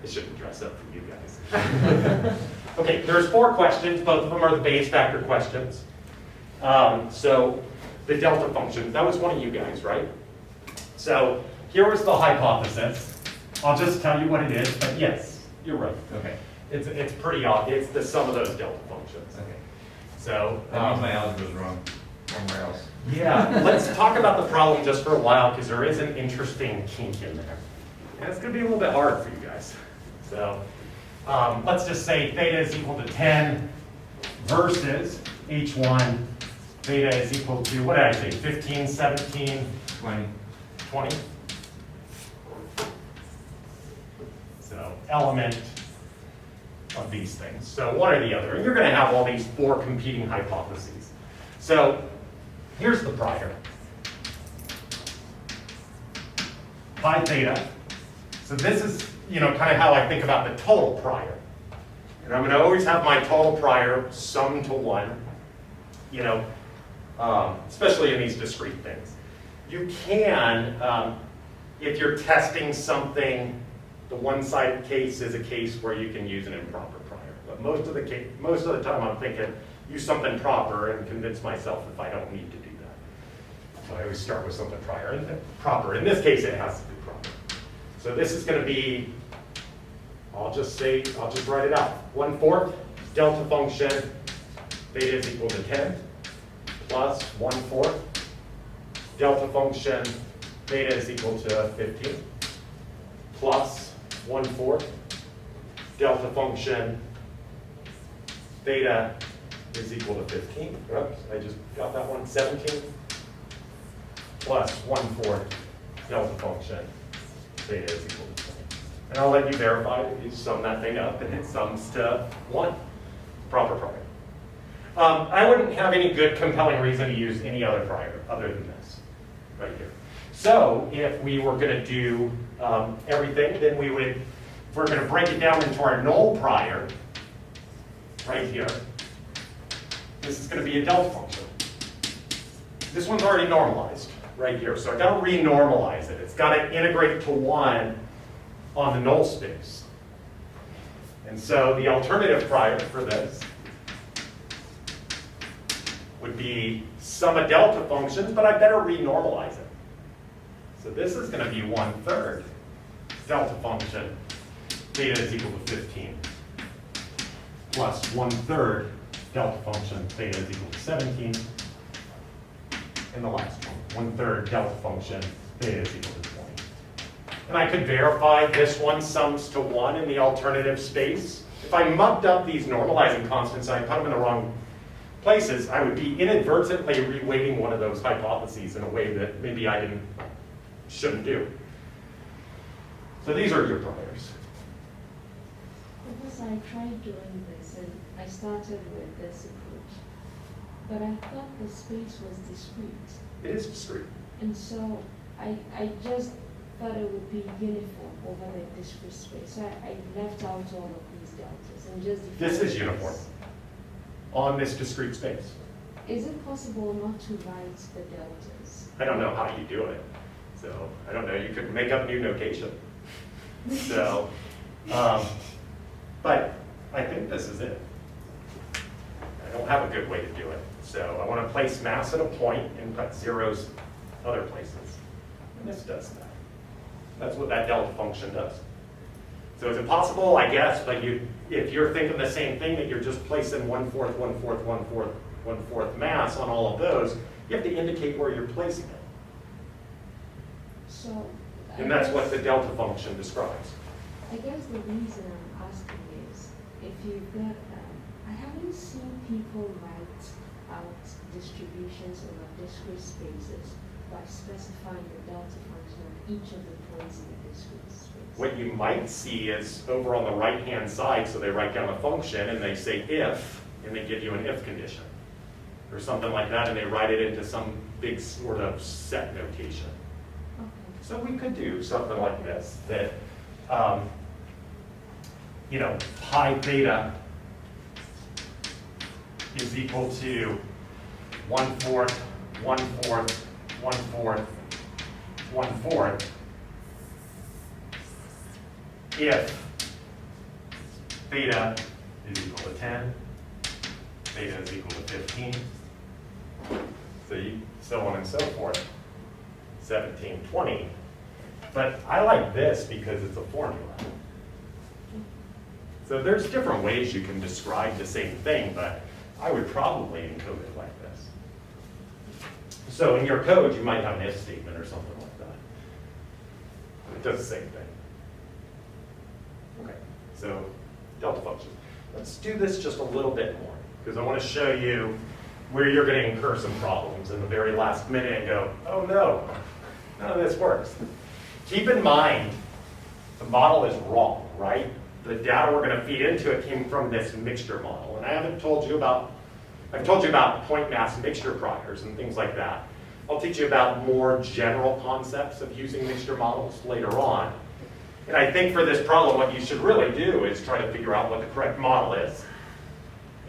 I shouldn't dress up for you guys. Okay, there's 4 questions. Both of them are the base factor questions. So the delta function, that was one of you guys, right? So here was the hypothesis. I'll just tell you what it is, but yes, you're right. Okay. It's pretty obvious. It's the sum of those delta functions. Okay. So That means my algebra is wrong somewhere else. yeah, let's talk about the problem just for a while because there is an interesting kink in there. And it's going to be a little bit hard for you guys. So let's just say theta is equal to 10 versus h1 theta is equal to, what did I say, 15, 17, 20. 20? So element of these things. So one or the other. And you're going to have all these 4 competing hypotheses. So here's the prior. Pi theta. So this is, kind of how I think about the total prior. And I'm going to always have my total prior sum to 1, especially in these discrete things. You can, if you're testing something, the one-sided case is a case where you can use an improper prior. But most of the time I'm thinking, use something proper and convince myself if I don't need to do that. So I always start with something proper. In this case, it has to be proper. So this is going to be, I'll just write it out. 1/4 delta function, theta is equal to 10, plus 1/4 delta function, theta is equal to 15, plus 1/4 delta function, theta is equal to 15. Oops, I just got that one. 17, plus 1/4 delta function, theta is equal to 20. And I'll let you verify it. You sum that thing up, and it sums to 1. Proper prior. I wouldn't have any good compelling reason to use any other prior other than this, right here. So if we were going to do everything, then we would, if we're going to break it down into our null prior, right here, this is going to be a delta function. This one's already normalized right here, so I've got to renormalize it. It's got to integrate to 1 on the null space. And so the alternative prior for this would be sum of delta functions, but I better renormalize it. So this is going to be 1/3 delta function, theta is equal to 15, plus 1/3 delta function, theta is equal to 17, and the last one, 1/3 delta function, theta is equal to 20. And I could verify this one sums to 1 in the alternative space. If I mucked up these normalizing constants, I put them in the wrong places, I would be inadvertently reweighting one of those hypotheses in a way that maybe I shouldn't do. So these are your priors. Because I tried doing this and I started with this approach, but I thought the space was discrete. It is discrete. And so I just thought it would be uniform over the discrete space. So I left out all of these deltas and just defined This is uniform on this discrete space. Is it possible not to write the deltas? I don't know how you do it. So I don't know, you could make up new notation. So, but I think this is it. I don't have a good way to do it. So I want to place mass at a point and put zeros other places. And this does that. That's what that delta function does. So is it possible? I guess, but if you're thinking the same thing, that you're just placing 1/4, 1/4, 1/4, 1/4 mass on all of those, you have to indicate where you're placing it. So, And that's what the delta function describes. I guess the reason I'm asking is, if you've got, I haven't seen people write out distributions over discrete spaces by specifying the delta function of each of the points in the discrete space. What you might see is over on the right-hand side, so they write down a function and they say if, and they give you an if condition, or something like that, and they write it into some big sort of set notation. Okay. So we could do something like this, that, pi theta is equal to 1/4, 1/4, 1/4, 1/4, if theta is equal to 10, theta is equal to 15, so on and so forth, 17, 20. But I like this because it's a formula. So there's different ways you can describe the same thing, but I would probably encode it like this. So in your code, you might have an if statement or something like that. It does the same thing. Okay, so delta function. Let's do this just a little bit more, because I want to show you where you're going to incur some problems in the very last minute and go, oh no, none of this works. Keep in mind, the model is wrong, right? The data we're going to feed into it came from this mixture model. And I haven't told you about, I've told you about point mass mixture priors and things like that. I'll teach you about more general concepts of using mixture models later on. And I think for this problem, what you should really do is try to figure out what the correct model is.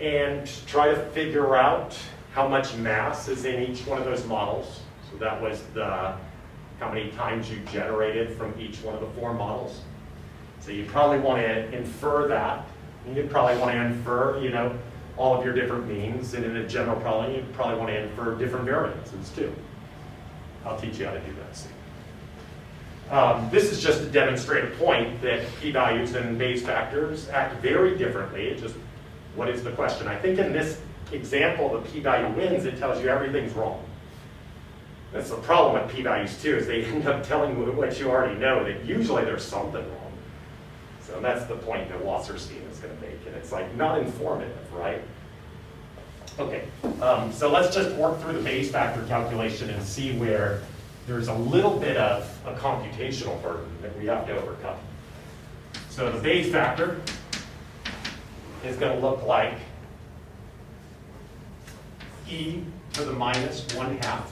And try to figure out how much mass is in each one of those models. So that was the how many times you generated from each one of the four models. So you probably want to infer that. And you'd probably want to infer, all of your different means. And in a general problem, you'd probably want to infer different variances too. I'll teach you how to do that soon. This is just to demonstrate a point that p-values and Bayes factors act very differently. It just, what is the question? I think in this example, the p-value wins. It tells you everything's wrong. That's the problem with p-values too, is they end up telling you what you already know, that usually there's something wrong. So that's the point that Wasserstein is going to make, and it's like not informative, right? Okay, so let's just work through the Bayes factor calculation and see where there's a little bit of a computational burden that we have to overcome. So the Bayes factor is going to look like e to the minus 1/2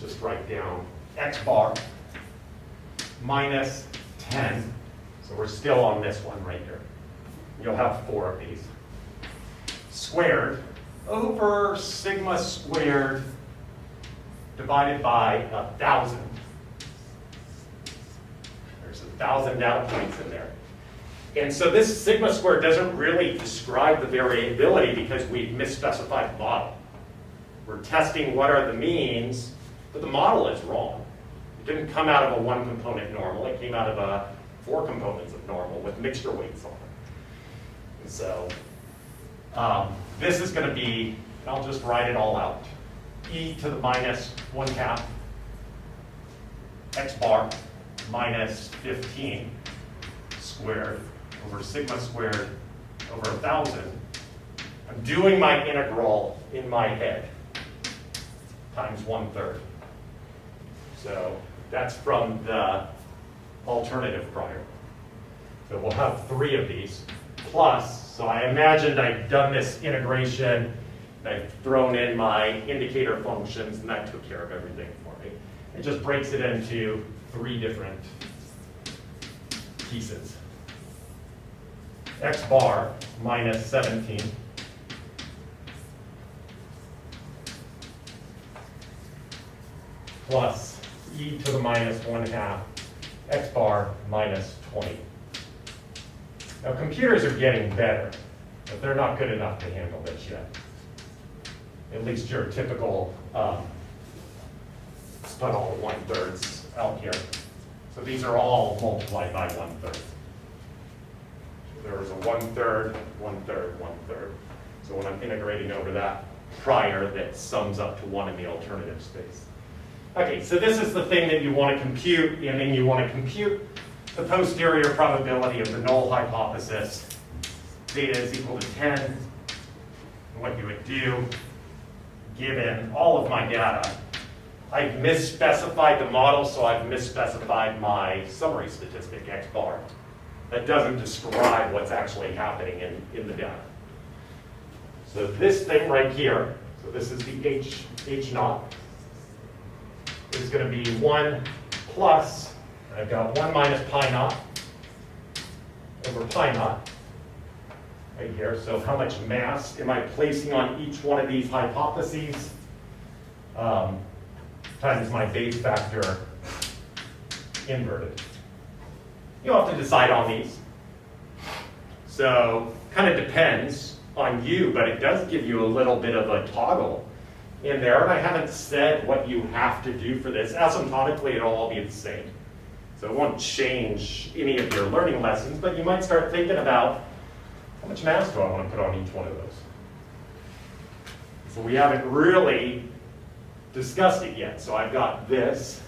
just write down x bar minus 10. So we're still on this one right here. You'll have 4 of these. Squared over sigma squared divided by 1,000. There's 1,000 data points in there. And so this sigma squared doesn't really describe the variability because we've misspecified the model. We're testing what are the means, but the model is wrong. It didn't come out of a 1-component normal. It came out of 4 components of normal with mixture weights on it. And so this is going to be, I'll just write it all out, e to the minus 1/2 x bar minus 15 squared over sigma squared over 1,000. I'm doing my integral in my head times 1/3. So that's from the alternative prior. So we'll have 3 of these plus, so I imagined I'd done this integration, I've thrown in my indicator functions, and that took care of everything for me. It just breaks it into 3 different pieces. X bar minus 17 plus e to the minus 1/2 x bar minus 20. Now computers are getting better, but they're not good enough to handle this yet. At least your typical put all 1/3 out here. So these are all multiplied by 1/3. There was a 1/3, 1/3, 1/3. So when I'm integrating over that prior, that sums up to 1 in the alternative space. Okay, so this is the thing that you want to compute, and then you want to compute the posterior probability of the null hypothesis. Theta is equal to 10. And what you would do, given all of my data, I've misspecified the model, so I've misspecified my summary statistic, x bar. That doesn't describe what's actually happening in the data. So this thing right here, so this is the H naught, is going to be 1 plus, I've got 1 minus pi naught over pi naught right here. So how much mass am I placing on each one of these hypotheses times my Bayes factor inverted. You'll have to decide on these. So kind of depends on you, but it does give you a little bit of a toggle in there. And I haven't said what you have to do for this. Asymptotically, it'll all be the same. So it won't change any of your learning lessons, but you might start thinking about how much mass do I want to put on each one of those? So we haven't really discussed it yet. So I've got this,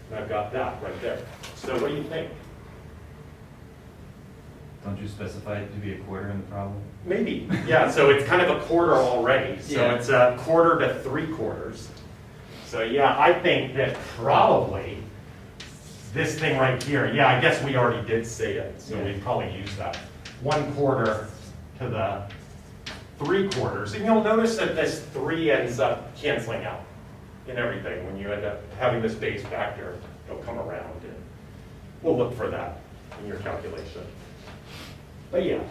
and I've got that right there. So what do you think? Don't you specify it to be a quarter in the problem? Maybe, yeah, so it's kind of a quarter already. So Yeah. it's a quarter to 3/4. So yeah, I think that probably this thing right here, yeah, I guess we already did say it, so Yeah. we probably use that. 1/4 to the 3/4. And you'll notice that this 3 ends up canceling out in everything. When you end up having this base factor, it'll come around, and we'll look for that in your calculation. But yeah,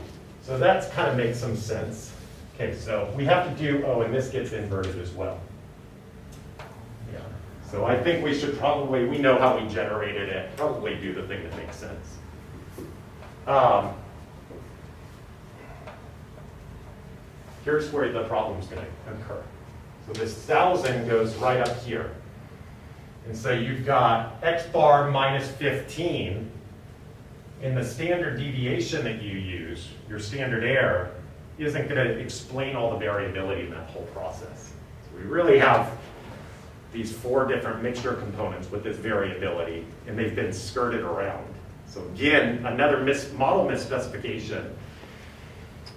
so that's kind of makes some sense. Okay, so we have to do, oh, and this gets inverted as well. Yeah, so I think we should probably, we know how we generated it, probably do the thing that makes sense. Here's where the problem's going to occur. So this 1,000 goes right up here. And so you've got x bar minus 15. And the standard deviation that you use, your standard error, isn't going to explain all the variability in that whole process. So we really have these 4 different mixture components with this variability, and they've been skirted around. So again, another model misspecification.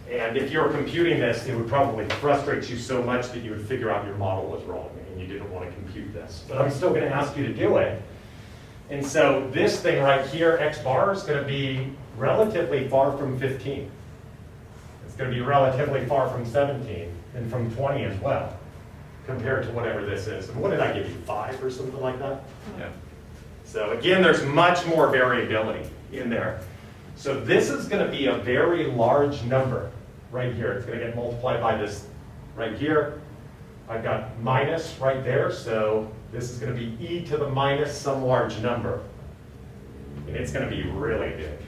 And if you're computing this, it would probably frustrate you so much that you would figure out your model was wrong and you didn't want to compute this. But I'm still going to ask you to do it. And so this thing right here, x bar, is going to be relatively far from 15. It's going to be relatively far from 17 and from 20 as well, compared to whatever this is. And what did I give you, 5 or something like that? Yeah. So again, there's much more variability in there. So this is going to be a very large number right here. It's going to get multiplied by this right here. I've got minus right there, so this is going to be e to the minus some large number. And it's going to be really big.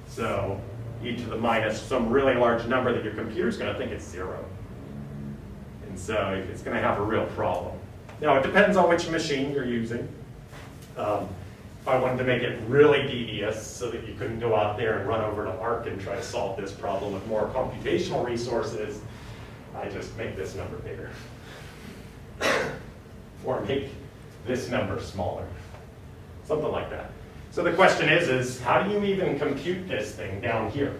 So e to the minus some really large number that your computer's going to think it's 0. And so it's going to have a real problem. Now, it depends on which machine you're using. If I wanted to make it really devious so that you couldn't go out there and run over to ARC and try to solve this problem with more computational resources, I just make this number bigger. Or make this number smaller. Something like that. So the question is how do you even compute this thing down here?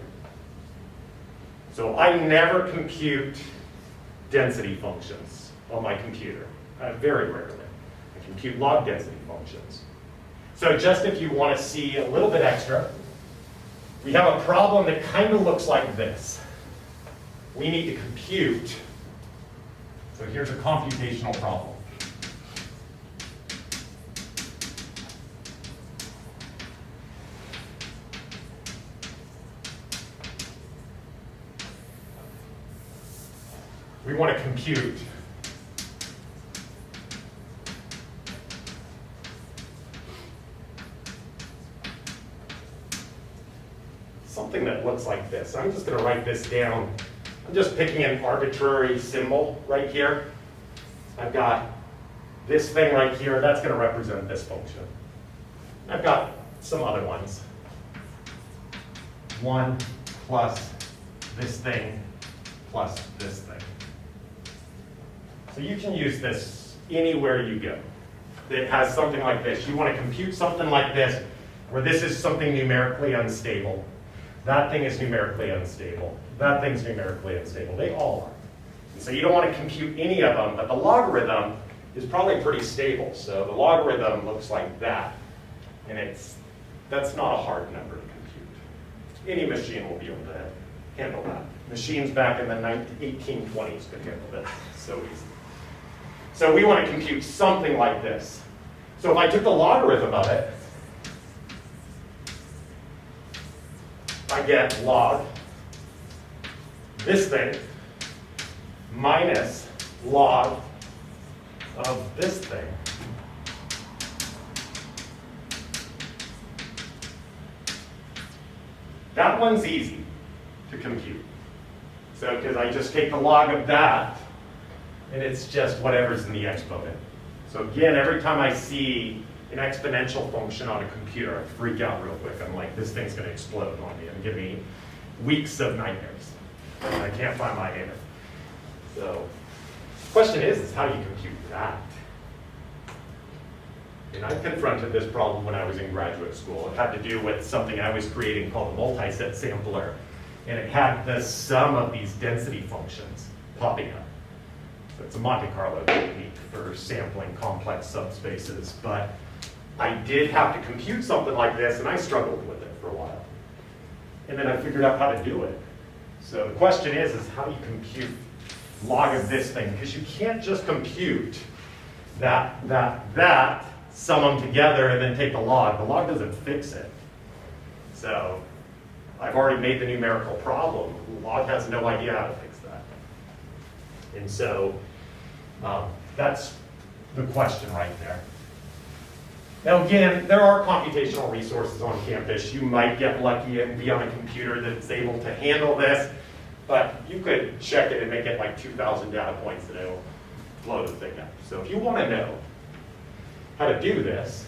So I never compute density functions on my computer. Very rarely. I compute log density functions. So just if you want to see a little bit extra, we have a problem that kind of looks like this. We need to compute. So here's a computational problem. We want to compute something that looks like this. I'm just going to write this down. I'm just picking an arbitrary symbol right here. I've got this thing right here. That's going to represent this function. I've got some other ones. 1 plus this thing plus this thing. So you can use this anywhere you go that has something like this. You want to compute something like this where this is something numerically unstable. That thing is numerically unstable. That thing's numerically unstable. They all are. And so you don't want to compute any of them, but the logarithm is probably pretty stable. So the logarithm looks like that. And that's not a hard number to compute. Any machine will be able to handle that. Machines back in the 1820s could handle this so easily. So we want to compute something like this. So if I took the logarithm of it, I get log this thing minus log of this thing That one's easy to compute. So, because I just take the log of that, and it's just whatever's in the exponent. So again, every time I see an exponential function on a computer, I freak out real quick. I'm like, this thing's gonna explode on me and give me weeks of nightmares. And I can't find my answer. So, the question is how do you compute that? And I confronted this problem when I was in graduate school. It had to do with something I was creating called a multi-set sampler. And it had the sum of these density functions popping up. So it's a Monte Carlo technique for sampling complex subspaces. But I did have to compute something like this, and I struggled with it for a while. And then I figured out how to do it. So the question is how do you compute log of this thing? Because you can't just compute that, sum them together, and then take the log. The log doesn't fix it. So I've already made the numerical problem. The log has no idea how to fix that. And so that's the question right there. Now again, there are computational resources on campus. You might get lucky and be on a computer that's able to handle this, but you could check it and make it like 2,000 data points and it'll blow the thing up. So if you want to know how to do this,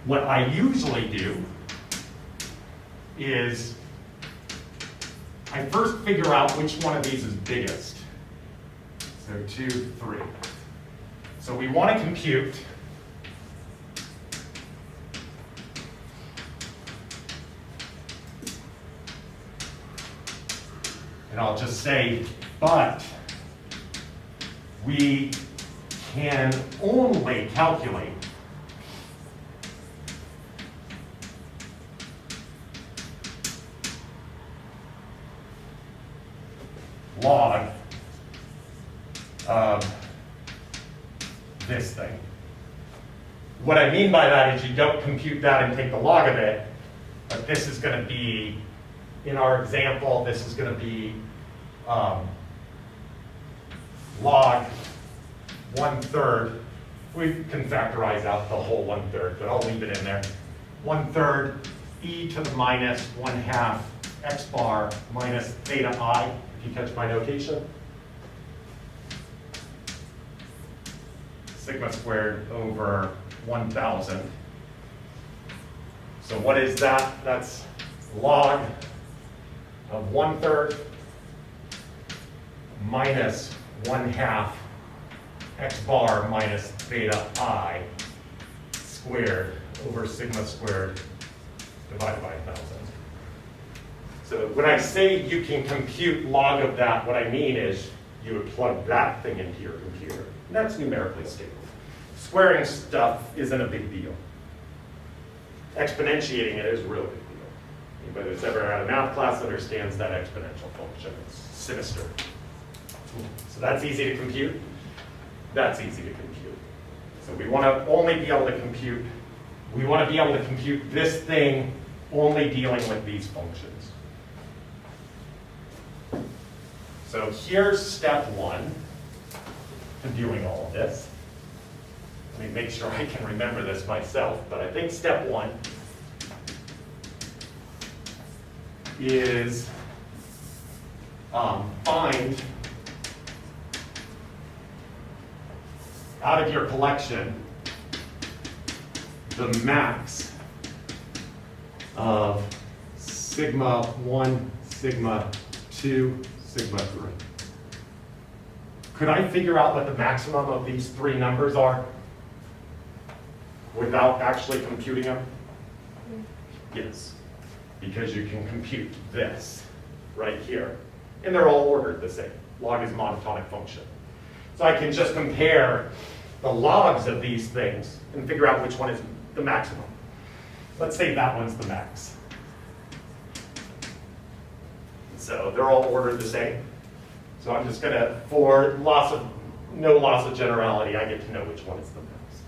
what I usually do is I first figure out which one of these is biggest. So 2, 3. So we want to compute and I'll just say, but we can only calculate log of this thing. What I mean by that is you don't compute that and take the log of it, but this is going to be, in our example, this is going to be log 1/3. We can factorize out the whole 1/3, but I'll leave it in there. 1/3 e to the minus 1/2 x bar minus theta I, if you catch my notation. Sigma squared over 1,000. So what is that? That's log of 1/3 minus 1/2 x bar minus theta I squared over sigma squared divided by 1,000. So when I say you can compute log of that, what I mean is you would plug that thing into your computer. And that's numerically stable. Squaring stuff isn't a big deal. Exponentiating it is a real big deal. Anybody that's ever had a math class understands that exponential function. It's sinister. So that's easy to compute. That's easy to compute. So we want to only be able to compute, we want to be able to compute this thing only dealing with these functions. So here's step one to doing all of this. Let me make sure I can remember this myself, but I think step one is find out of your collection the max of sigma 1, sigma 2, sigma 3. Could I figure out what the maximum of these three numbers are without actually computing them? Yes, because you can compute this right here. And they're all ordered the same. Log is a monotonic function. So I can just compare the logs of these things and figure out which one is the maximum. Let's say that one's the max. So they're all ordered the same. So I'm just gonna, for no loss of generality, I get to know which one is the max.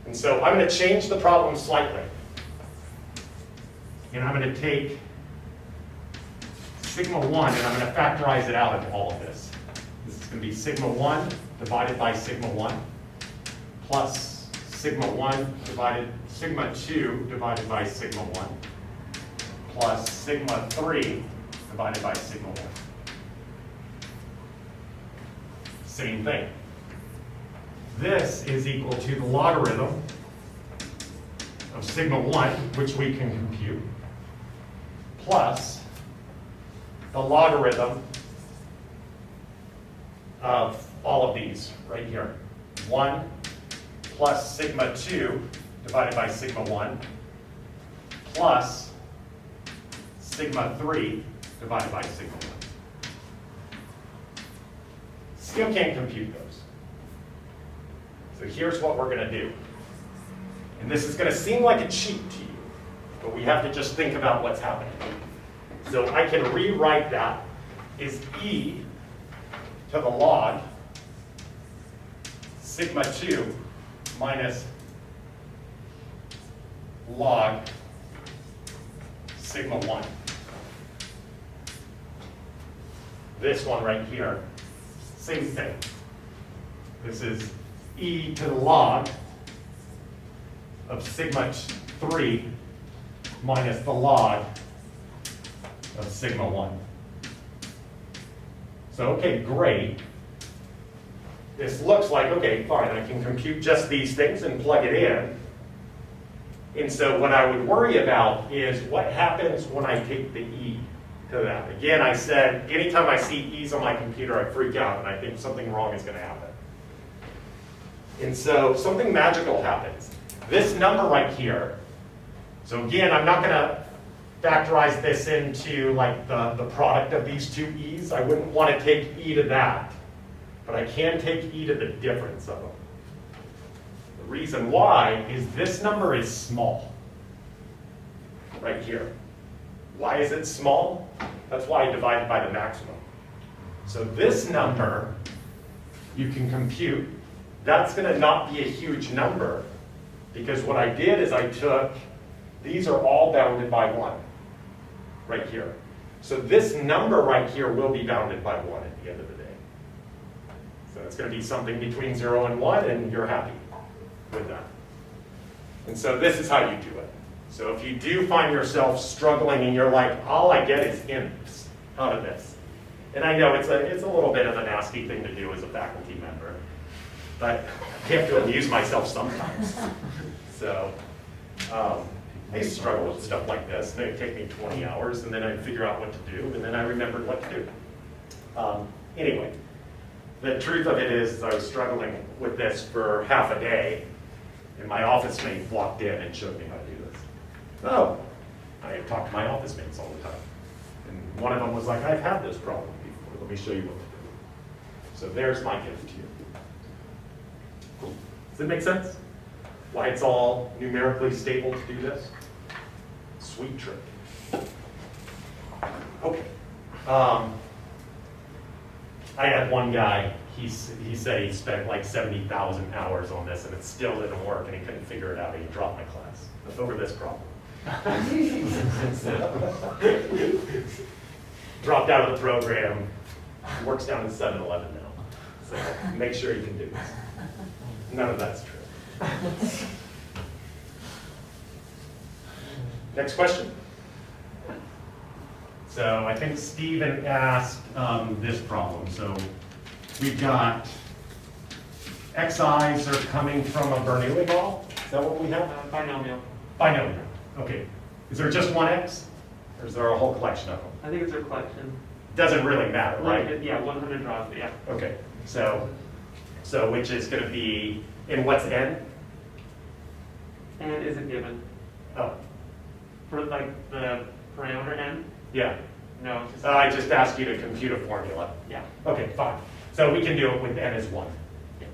And so I'm gonna change the problem slightly. And I'm gonna take sigma 1 and I'm gonna factorize it out into all of this. This is gonna be sigma 1 divided by sigma 1 plus sigma 1 divided, sigma 2 divided by sigma 1 plus sigma 3 divided by sigma 1. Same thing. This is equal to the logarithm of sigma 1, which we can compute, plus the logarithm of all of these right here. 1 plus sigma 2 divided by sigma 1 plus sigma 3 divided by sigma 1. Still can't compute those. So here's what we're going to do. And this is going to seem like a cheat to you, but we have to just think about what's happening. So I can rewrite that as e to the log sigma 2 minus log sigma 1. This one right here, same thing. This is e to the log of sigma 3 minus the log of sigma 1. So, okay, great. This looks like, okay, fine, I can compute just these things and plug it in. And so what I would worry about is what happens when I take the e to that. Again, I said, anytime I see e's on my computer, I freak out and I think something wrong is going to happen. And so something magical happens. This number right here, so again, I'm not going to factorize this into like the product of these two e's. I wouldn't want to take e to that, but I can take e to the difference of them. The reason why is this number is small, right here. Why is it small? That's why I divided by the maximum. So this number, you can compute, that's going to not be a huge number, because what I did is I took, these are all bounded by 1, right here. So this number right here will be bounded by 1 at the end of the day. So it's going to be something between 0 and 1, and you're happy with that. And so this is how you do it. So if you do find yourself struggling and you're like, all I get is ints out of this. And I know it's a little bit of a nasty thing to do as a faculty member, but I have to amuse myself sometimes. So I struggle with stuff like this, and it'd take me 20 hours, and then I'd figure out what to do, and then I remembered what to do. Anyway, the truth of it is I was struggling with this for half a day, and my office mate walked in and showed me how to do this. Oh, I talk to my office mates all the time. And one of them was like, I've had this problem before. Let me show you what to do. So there's my gift to you. Cool. Does it make sense? Why it's all numerically stable to do this? Sweet trick. Okay. I had one guy, he said he spent like 70,000 hours on this and it still didn't work and he couldn't figure it out and he dropped my class over this problem. Dropped out of the program, works down at 7-Eleven now. So make sure you can do this. None of that's true. Next question. So I think Stephen asked this problem. So we've got xi's are coming from a Bernoulli ball. Is that what we have? Binomial. Binomial. Okay. Is there just one x? Or is there a whole collection of them? I think it's a collection. Doesn't really matter, right? Like, yeah, 100 draws, yeah. Okay. So which is going to be, in what's n? And is it given? Oh, For like the parameter n? yeah. No, it's just, I just asked you to compute a formula. yeah. Okay, fine. So we can do it with n as 1.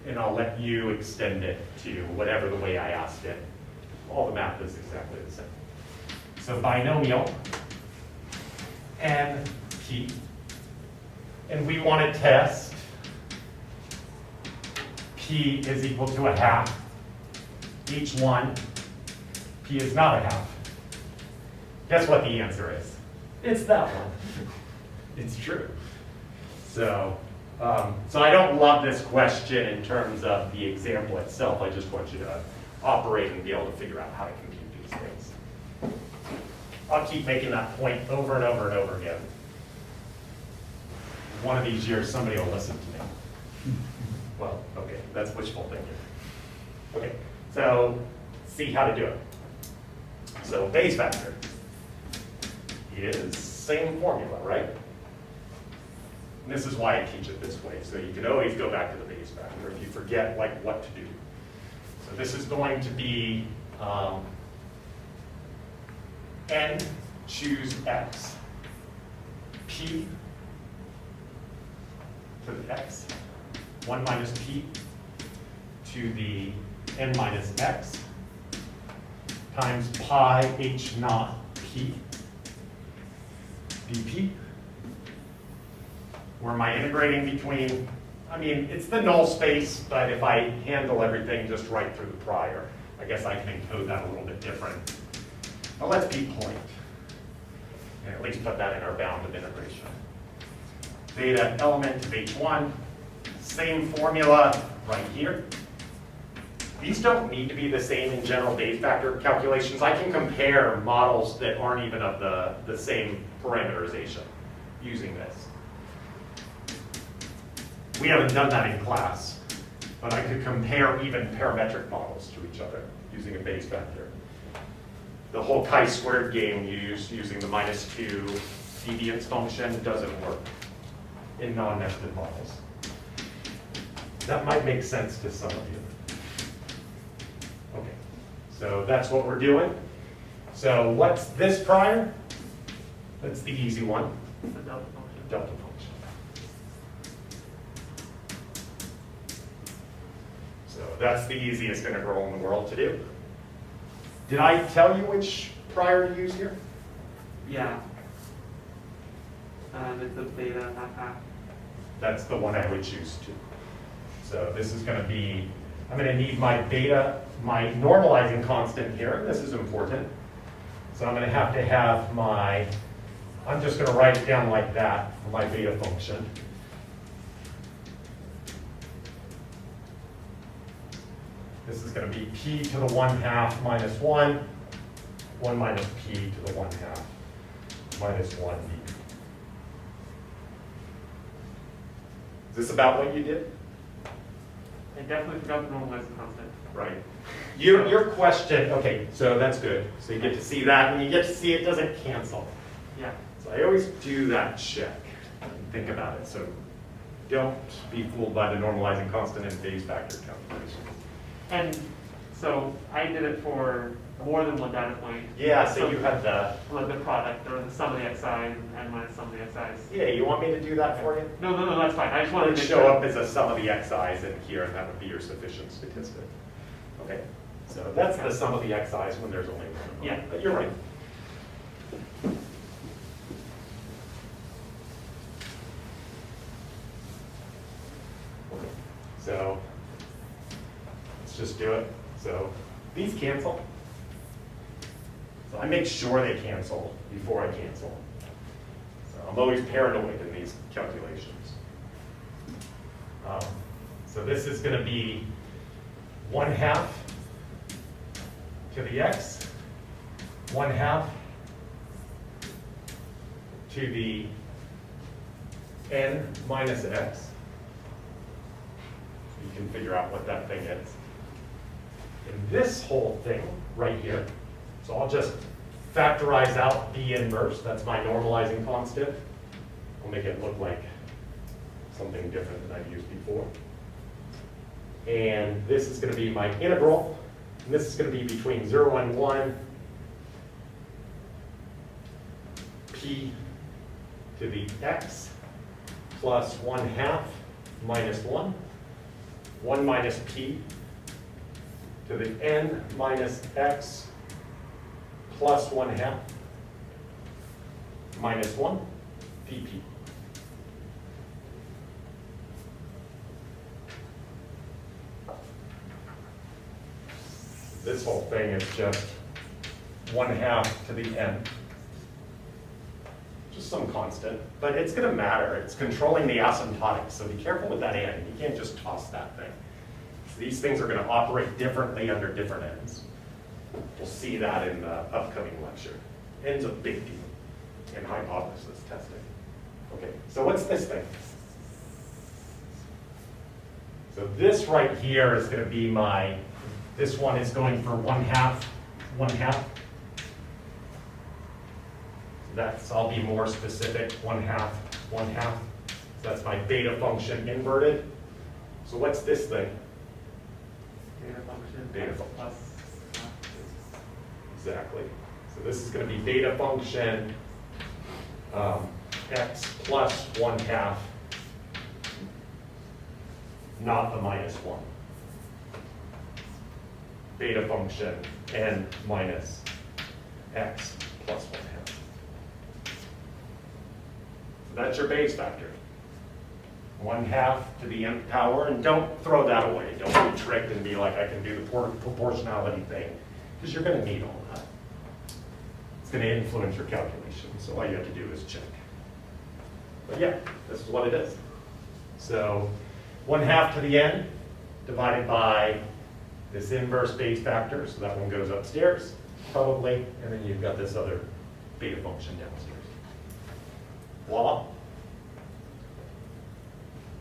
And I'll let you extend it to whatever the way I asked it. All the math is exactly the same. So binomial n p. And we want to test p is equal to a half. Each one, p is not a half. Guess what the answer is? It's that one. It's true. So I don't love this question in terms of the example itself. I just want you to operate and be able to figure out how to compute these things. I'll keep making that point over and over and over again. One of these years, somebody will listen to me. Well, okay, that's wishful thinking. Okay, so see how to do it. So base factor is same formula, right? And this is why I teach it this way, so you can always go back to the base factor if you forget like what to do. So this is going to be n, choose x, p to the x, 1 minus p to the n minus x times pi h naught p dp. Where am I integrating between? I mean, it's the null space, but if I handle everything just right through the prior, I guess I can encode that a little bit different. Now let's be point, and at least put that in our bound of integration. Theta element of h1, same formula right here. These don't need to be the same in general base factor calculations. I can compare models that aren't even of the same parameterization using this. We haven't done that in class, but I could compare even parametric models to each other using a base factor. The whole chi-squared game using the -2 deviance function doesn't work in non-nested models. That might make sense to some of you. Okay, so that's what we're doing. So what's this prior? That's the easy one, The delta function. delta function. So that's the easiest integral in the world to do. Did I tell you which prior to use here? Yeah. It's the beta half. That's the one I would choose to. So this is going to be, I'm going to need my beta, my normalizing constant here, and this is important. So I'm going to have my, I'm just going to write it down like that for my beta function. This is going to be p to the 1/2 minus 1, 1 minus p to the 1/2 minus 1 dp. Is this about what you did? I definitely forgot to normalize the constant. Right. Your question, okay, so that's good. So you get to see that, and you get to see it doesn't cancel. Yeah. So I always do that check and think about it. So don't be fooled by the normalizing constant and base factor calculation. And so I did it for more than one data point. Yeah, so you had the, Like the product or the sum of the xi's and minus sum of the xi's. yeah, you want me to do that for you? No, that's fine. I just It wanted would to make show sure. up as a sum of the xi's in here, and that would be your sufficient statistic. Okay, so that's the sum of the xi's when there's only one of them. Yeah. But you're right. So let's just do it. So these cancel. So I make sure they cancel before I cancel. So I'm always paranoid in these calculations. So this is going to be 1/2 to the x, 1/2 to the n minus x. You can figure out what that thing is. And this whole thing right here, so I'll just factorize out the inverse. That's my normalizing constant. I'll make it look like something different than I've used before. And this is going to be my integral. And this is going to be between 0 and 1, p to the x plus 1/2 minus 1, 1 minus p to the n minus x plus 1/2 minus 1 dp. This whole thing is just 1/2 to the n. Just some constant, but it's going to matter. It's controlling the asymptotic, so be careful with that n. You can't just toss that thing. These things are going to operate differently under different ends. We'll see that in the upcoming lecture. N's a big deal in hypothesis testing. Okay, so what's this thing? So this right here is going to be my, this one is going for 1/2, 1/2. That's, I'll be more specific, 1/2, 1/2. So that's my beta function inverted. So what's this thing? Beta function. Beta X function. plus. Exactly. So this is going to be beta function x plus 1/2, not the -1. Beta function n minus x plus 1/2. So that's your base factor. 1/2 to the nth power, and don't throw that away. Don't be tricked and be like, I can do the proportionality thing, because you're going to need all that. It's going to influence your calculation, so all you have to do is check. But yeah, this is what it is. So 1/2 to the n divided by this inverse base factor, so that one goes upstairs, probably, and then you've got this other beta function downstairs. Voila.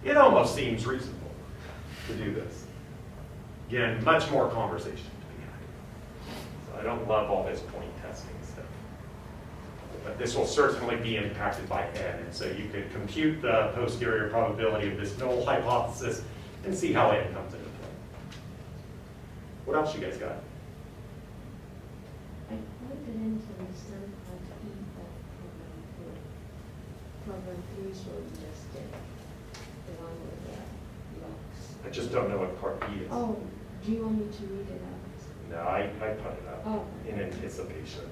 It almost seems reasonable to do this. Again, much more conversation to be had. So I don't love all this point testing stuff. But this will certainly be impacted by n, and so you could compute the posterior probability of this null hypothesis and see how n comes into play. What else you guys got? I didn't understand how to eat that problem 4. Problem 3 is what we just did, the one with the blocks. I just don't know what part E is. Oh, do you want me to read it out? No, I put it up Oh. in anticipation.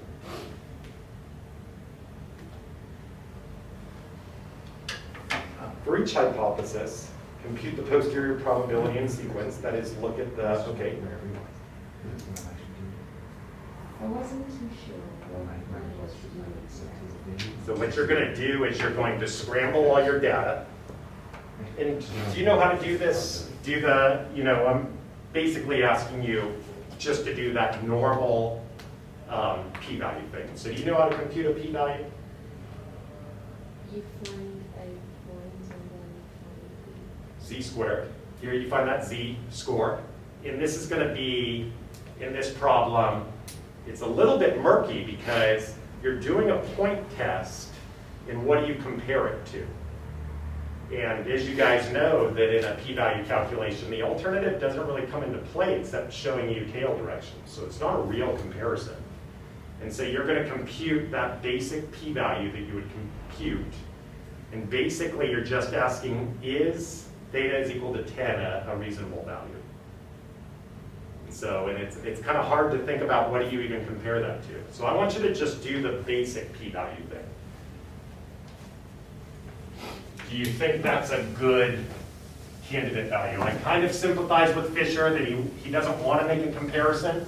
For each hypothesis, compute the posterior probability in sequence. That is, look at the, okay. I wasn't too sure what I was doing. So what you're going to do is you're going to scramble all your data. And do you know how to do this? Do the, I'm basically asking you just to do that normal p-value thing. So do you know how to compute a p-value? You find a point and then you find Z squared. Here you find that Z score. And this is going to be, in this problem, it's a little bit murky because you're doing a point test, and what do you compare it to? And as you guys know, that in a p-value calculation, the alternative doesn't really come into play except showing you tail direction. So it's not a real comparison. And so you're going to compute that basic p-value that you would compute. And basically, you're just asking, is theta is equal to 10 a reasonable value? So, and it's kind of hard to think about what do you even compare that to. So I want you to just do the basic p-value thing. Do you think that's a good candidate value? I kind of sympathize with Fisher that he doesn't want to make a comparison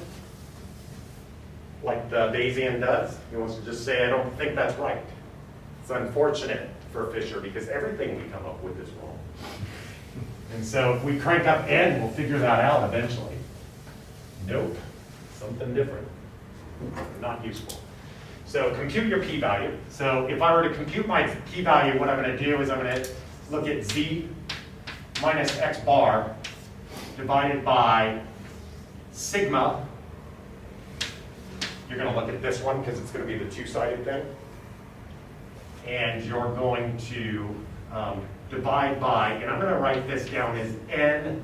like the Bayesian does. He wants to just say, I don't think that's right. It's unfortunate for Fisher because everything we come up with is wrong. And so if we crank up n, we'll figure that out eventually. Nope, something different. Not useful. So compute your p-value. So if I were to compute my p-value, what I'm going to do is I'm going to look at z minus x bar divided by sigma. You're going to look at this one because it's going to be the two-sided thing. And you're going to divide by, and I'm going to write this down as n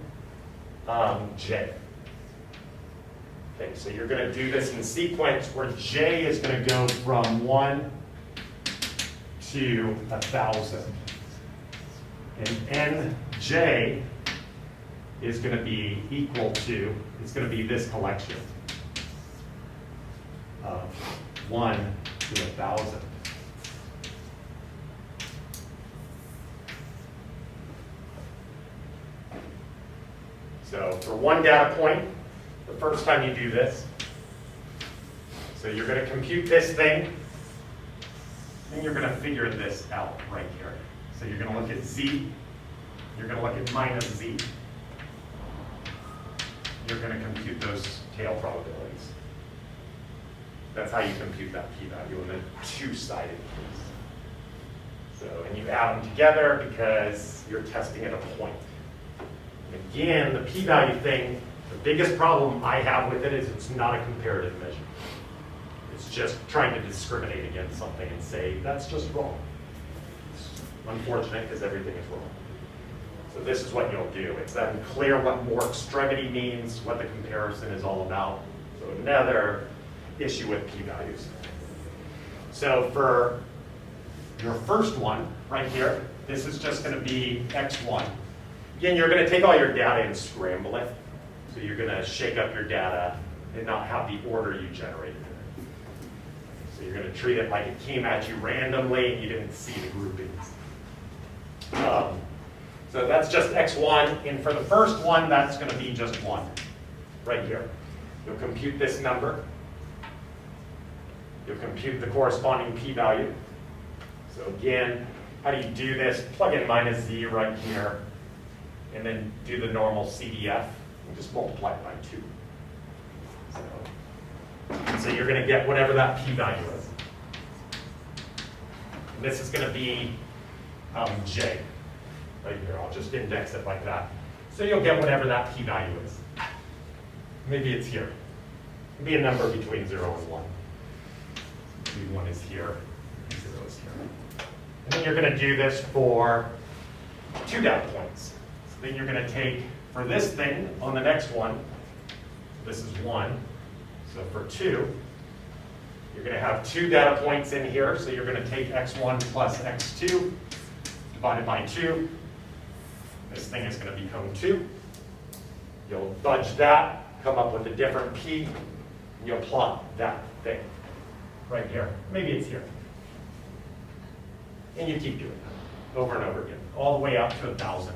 j. Okay, so you're going to do this in sequence where j is going to go from 1 to 1,000. And nj is going to be equal to, it's going to be this collection of 1 to 1,000. So for one data point, the first time you do this, so you're going to compute this thing, and you're going to figure this out right here. So you're going to look at z, you're going to look at minus z, you're going to compute those tail probabilities. That's how you compute that p-value in the two-sided case. So, and you add them together because you're testing at a point. And again, the p-value thing, the biggest problem I have with it is it's not a comparative measure. It's just trying to discriminate against something and say, that's just wrong. It's unfortunate because everything is wrong. So this is what you'll do. It's then clear what more extremity means, what the comparison is all about. So another issue with p-values. So for your first one right here, this is just going to be x1. Again, you're going to take all your data and scramble it. So you're going to shake up your data and not have the order you generated in it. So you're going to treat it like it came at you randomly and you didn't see the groupings. So that's just x1, and for the first one, that's going to be just 1, right here. You'll compute this number. You'll compute the corresponding p-value. So again, how do you do this? Plug in minus z right here, and then do the normal CDF, and just multiply it by 2. So you're going to get whatever that p-value is. And this is going to be j. Right here, I'll just index it like that. So you'll get whatever that p-value is. Maybe it's here. Maybe a number between 0 and 1. Maybe 1 is here, 0 is here. And then you're going to do this for 2 data points. So then you're going to take, for this thing, on the next one, this is 1. So for 2, you're going to have 2 data points in here. So you're going to take x1 plus x2 divided by 2. This thing is going to become 2. You'll fudge that, come up with a different p, and you'll plot that thing right here. Maybe it's here. And you keep doing that over and over again, all the way up to 1,000.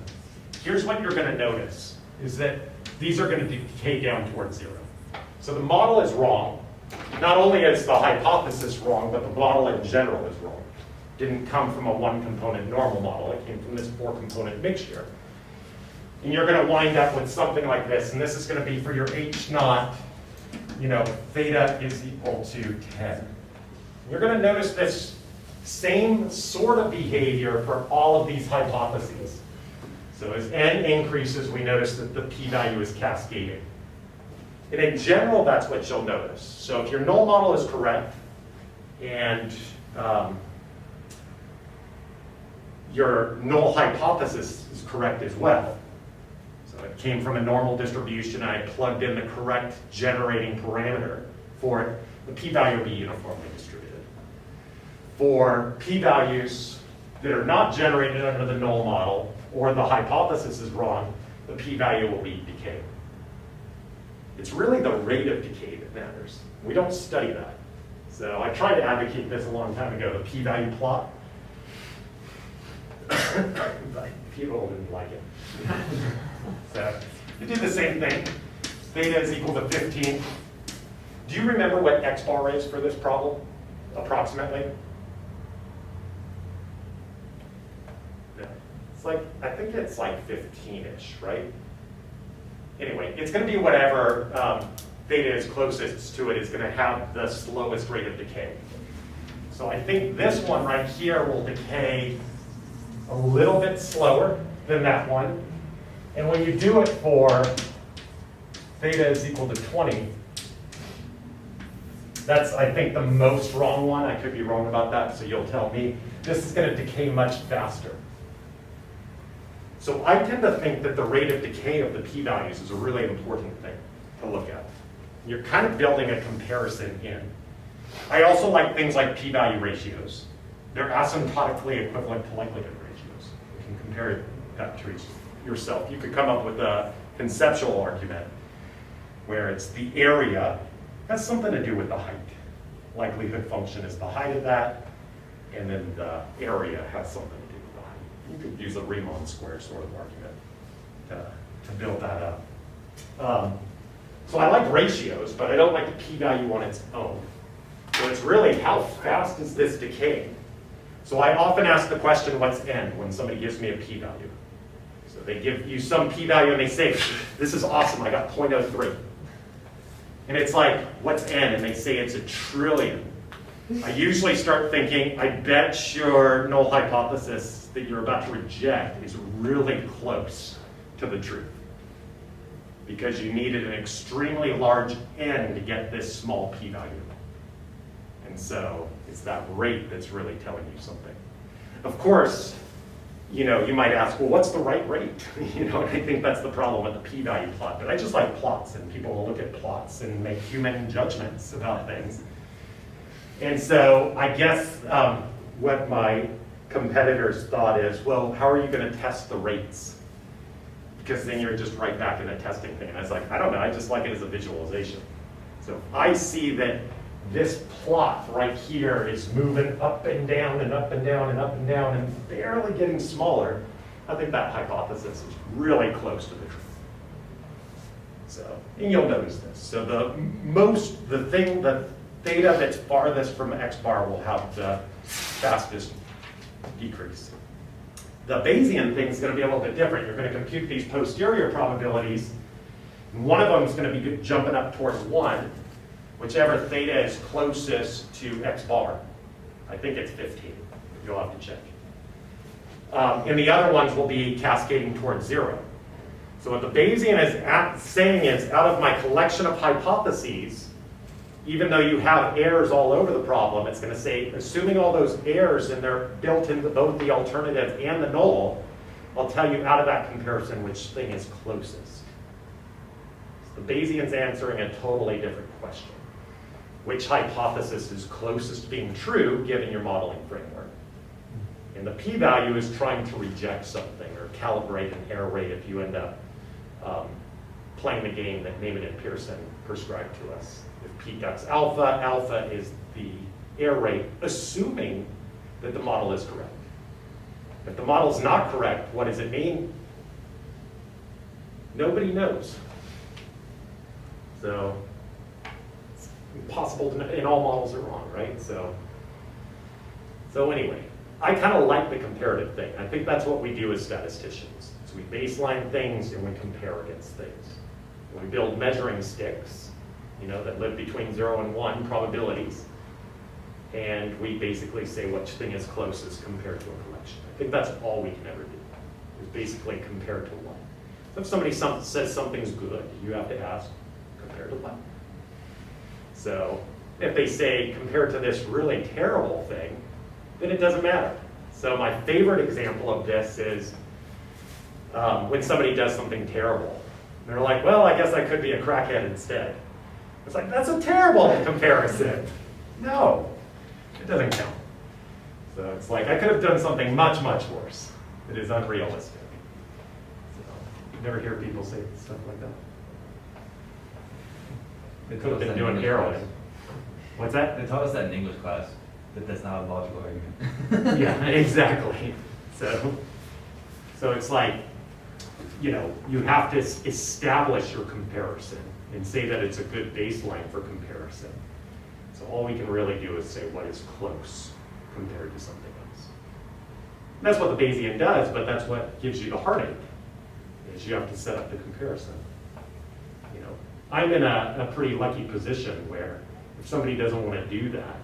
Here's what you're going to notice, is that these are going to decay down towards 0. So the model is wrong. Not only is the hypothesis wrong, but the model in general is wrong. Didn't come from a 1-component normal model. It came from this 4-component mixture. And you're going to wind up with something like this, and this is going to be for your h naught, theta is equal to 10. You're going to notice this same sort of behavior for all of these hypotheses. So as n increases, we notice that the p-value is cascading. And in general, that's what you'll notice. So if your null model is correct, and your null hypothesis is correct as well, so it came from a normal distribution, and I plugged in the correct generating parameter for it, the p-value will be uniformly distributed. For p-values that are not generated under the null model, or the hypothesis is wrong, the p-value will be decayed. It's really the rate of decay that matters. We don't study that. So I tried to advocate this a long time ago, the p-value plot. But people didn't like it. So you do the same thing. Theta is equal to 15. Do you remember what x bar is for this problem, approximately? No. It's like, I think it's like 15-ish, right? Anyway, it's going to be whatever theta is closest to it is going to have the slowest rate of decay. So I think this one right here will decay a little bit slower than that one. And when you do it for theta is equal to 20, that's, I think, the most wrong one. I could be wrong about that, so you'll tell me. This is going to decay much faster. So I tend to think that the rate of decay of the p-values is a really important thing to look at. You're kind of building a comparison in. I also like things like p-value ratios. They're asymptotically equivalent to likelihood ratios. You can compare that to yourself. You could come up with a conceptual argument where it's the area has something to do with the height. Likelihood function is the height of that, and then the area has something to do with the height. You could use a Riemann square sort of argument to build that up. So I like ratios, but I don't like the p-value on its own. So it's really how fast is this decaying? So I often ask the question, what's n, when somebody gives me a p-value. So they give you some p-value and they say, this is awesome, I got 0.03. And it's like, what's n? And they say it's 1 trillion. I usually start thinking, I bet your null hypothesis that you're about to reject is really close to the truth. Because you needed an extremely large n to get this small p-value. And so it's that rate that's really telling you something. Of course, you might ask, well, what's the right rate? And I think that's the problem with the p-value plot. But I just like plots, and people will look at plots and make human judgments about things. And so I guess what my competitors thought is, well, how are you going to test the rates? Because then you're just right back in a testing thing. And I was like, I don't know, I just like it as a visualization. So if I see that this plot right here is moving up and down and up and down and up and down and barely getting smaller, I think that hypothesis is really close to the truth. So, and you'll notice this. So the theta that's farthest from x bar will have the fastest decrease. The Bayesian thing is going to be a little bit different. You're going to compute these posterior probabilities. And one of them is going to be jumping up towards 1, whichever theta is closest to x bar. I think it's 15. You'll have to check. And the other ones will be cascading towards 0. So what the Bayesian is saying is, out of my collection of hypotheses, even though you have errors all over the problem, it's going to say, assuming all those errors and they're built into both the alternative and the null, I'll tell you out of that comparison which thing is closest. So the Bayesian's answering a totally different question. Which hypothesis is closest to being true given your modeling framework? And the p-value is trying to reject something or calibrate an error rate if you end up playing the game that Naiman and Pearson prescribed to us. If p ducks alpha, alpha is the error rate, assuming that the model is correct. If the model is not correct, what does it mean? Nobody knows. So it's impossible to know, and all models are wrong, right? So anyway, I kind of like the comparative thing. I think that's what we do as statisticians. So we baseline things and we compare against things. We build measuring sticks, that live between 0 and 1 probabilities. And we basically say which thing is closest compared to a collection. I think that's all we can ever do, is basically compare to what. So if somebody says something's good, you have to ask, compared to what? So if they say, compared to this really terrible thing, then it doesn't matter. So my favorite example of this is when somebody does something terrible. They're like, well, I guess I could be a crackhead instead. It's like, that's a terrible comparison. No, it doesn't count. So it's like, I could have done something much, much worse. It is unrealistic. So, you never hear people say stuff like that. They could have been doing heroin. What's that? They taught us that in English class, that that's not a logical argument. Yeah, exactly. So it's like, you have to establish your comparison and say that it's a good baseline for comparison. So all we can really do is say what is close compared to something else. And that's what the Bayesian does, but that's what gives you the heartache, is you have to set up the comparison. I'm in a pretty lucky position where if somebody doesn't want to do that,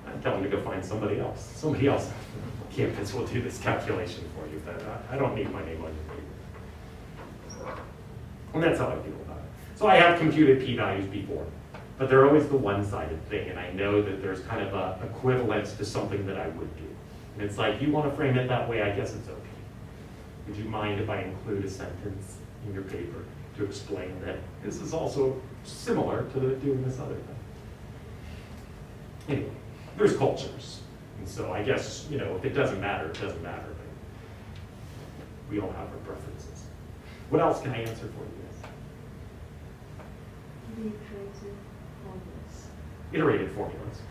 I tell them to go find somebody else. Somebody else on campus will do this calculation for you, but I don't need my name on your paper. And that's how I feel about it. So I have computed p-values before, but they're always the one-sided thing, and I know that there's kind of a equivalence to something that I would do. And it's like, you want to frame it that way, I guess it's okay. Would you mind if I include a sentence in your paper to explain that this is also similar to doing this other thing? Anyway, there's cultures. And so I guess, if it doesn't matter, it doesn't matter. But we all have our preferences. What else can I answer for you guys? Iterated formulas. Iterated formulas.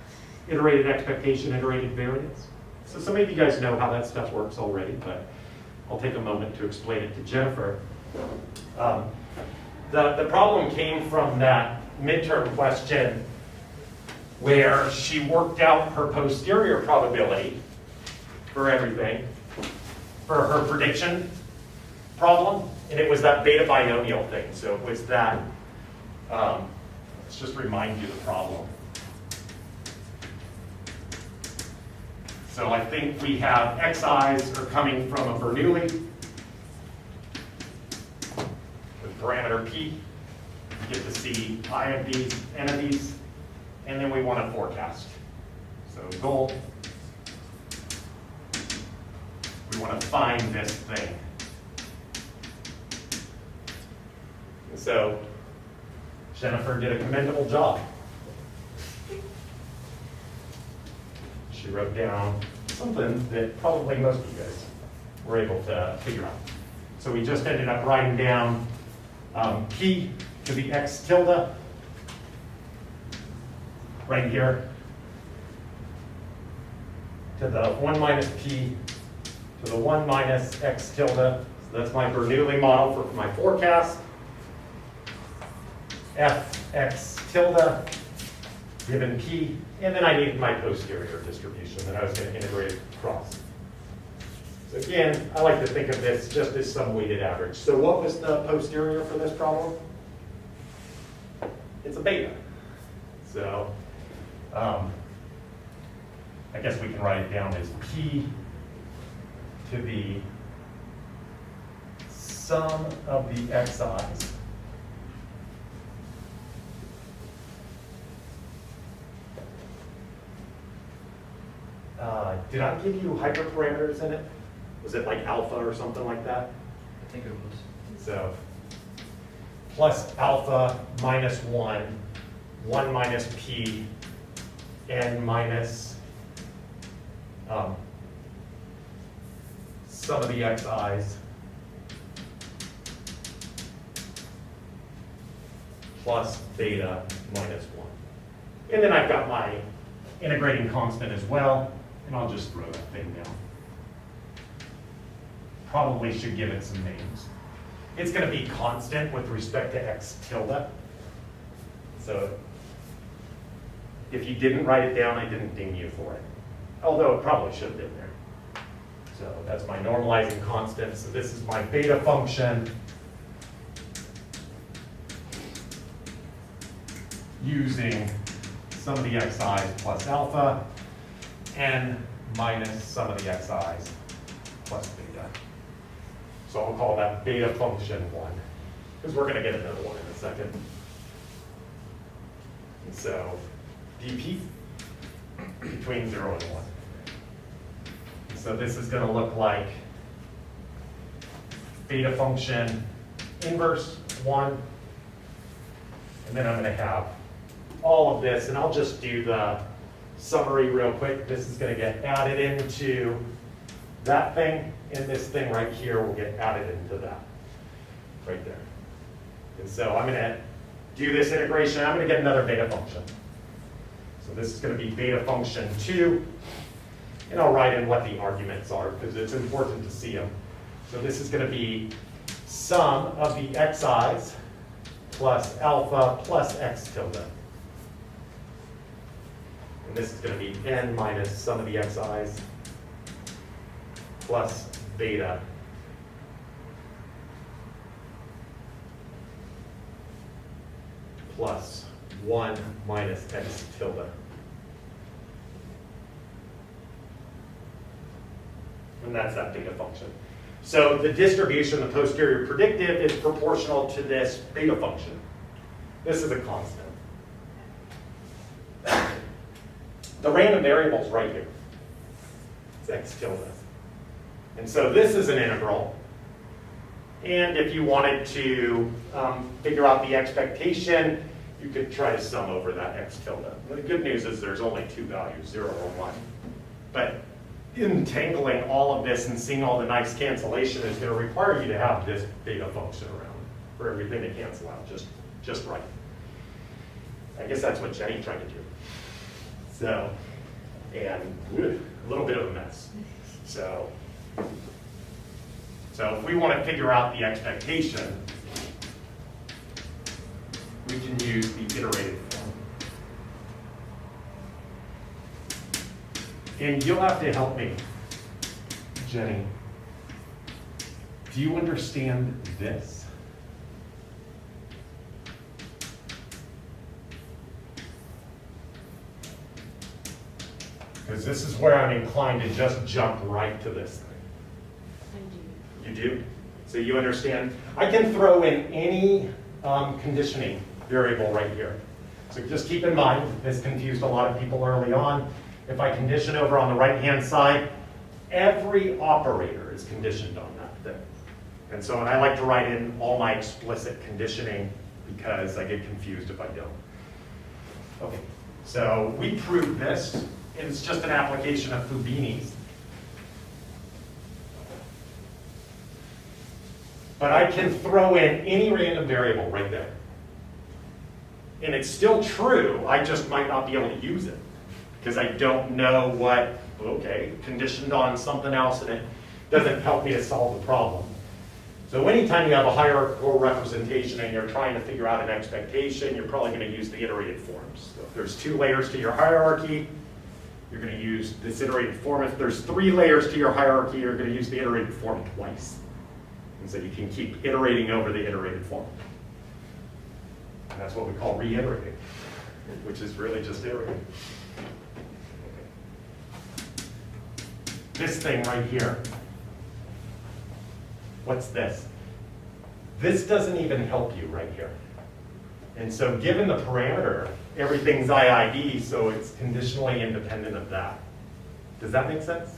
Iterated expectation, iterated variance. So some of you guys know how that stuff works already, but I'll take a moment to explain it to Jennifer. The problem came from that midterm question where she worked out her posterior probability for everything, for her prediction problem, and it was that beta binomial thing. So it was that let's just remind you the problem. So I think we have xi's are coming from a Bernoulli with parameter p. You get to see I of these, n of these, and then we want to forecast. So goal, we want to find this thing. And so Jennifer did a commendable job. She wrote down something that probably most of you guys were able to figure out. So we just ended up writing down p to the x tilde right here to the 1 minus p to the 1 minus x tilde. So that's my Bernoulli model for my forecast. Fx tilde given p, and then I needed my posterior distribution that I was going to integrate across. So again, I like to think of this just as some weighted average. So what was the posterior for this problem? It's a beta. So I guess we can write it down as p to the sum of the xi's did I give you hyperparameters in it? Was it like alpha or something like that? I think it was. So plus alpha minus 1, 1 minus p, n minus sum of the xi's plus beta minus 1. And then I've got my integrating constant as well, and I'll just throw that thing down. Probably should give it some names. It's going to be constant with respect to x tilde. So if you didn't write it down, I didn't ding you for it. Although it probably should have been there. So that's my normalizing constant. So this is my beta function using sum of the xi's plus alpha, n minus sum of the xi's plus beta. So I'll call that beta function 1, because we're going to get another one in a second. And so dp between 0 and 1. And so this is going to look like beta function inverse 1, and then I'm going to have all of this, and I'll just do the summary real quick. This is going to get added into that thing, and this thing right here will get added into that, right there. And so I'm going to do this integration. I'm going to get another beta function. So this is going to be beta function 2, and I'll write in what the arguments are, because it's important to see them. So this is going to be sum of the xi's plus alpha plus x tilde. And this is going to be n minus sum of the xi's plus beta plus 1 minus x tilde. And that's that beta function. So the distribution, the posterior predictive, is proportional to this beta function. This is a constant. The random variable is right here. It's x tilde. And so this is an integral. And if you wanted to figure out the expectation, you could try to sum over that x tilde. The good news is there's only two values, 0 or 1. But entangling all of this and seeing all the nice cancellation is going to require you to have this beta function around for everything to cancel out just right. I guess that's what Jenny tried to do. So, and a little bit of a mess. So if we want to figure out the expectation, we can use the iterated form. And you'll have to help me, Jenny. Do you understand this? Because this is where I'm inclined to just jump right to this thing. I do. You do? So you understand? I can throw in any conditioning variable right here. So just keep in mind, this confused a lot of people early on. If I condition over on the right-hand side, every operator is conditioned on that thing. And so I like to write in all my explicit conditioning because I get confused if I don't. Okay, so we proved this. It's just an application of Fubini's. But I can throw in any random variable right there. And it's still true, I just might not be able to use it. Because I don't know what, okay, conditioned on something else, and it doesn't help me to solve the problem. So anytime you have a hierarchical representation and you're trying to figure out an expectation, you're probably going to use the iterated forms. So if there's 2 layers to your hierarchy, you're going to use this iterated form. If there's 3 layers to your hierarchy, you're going to use the iterated form twice. And so you can keep iterating over the iterated form. And that's what we call reiterating, which is really just iterating. This thing right here, what's this? This doesn't even help you right here. And so given the parameter, everything's IID, so it's conditionally independent of that. Does that make sense?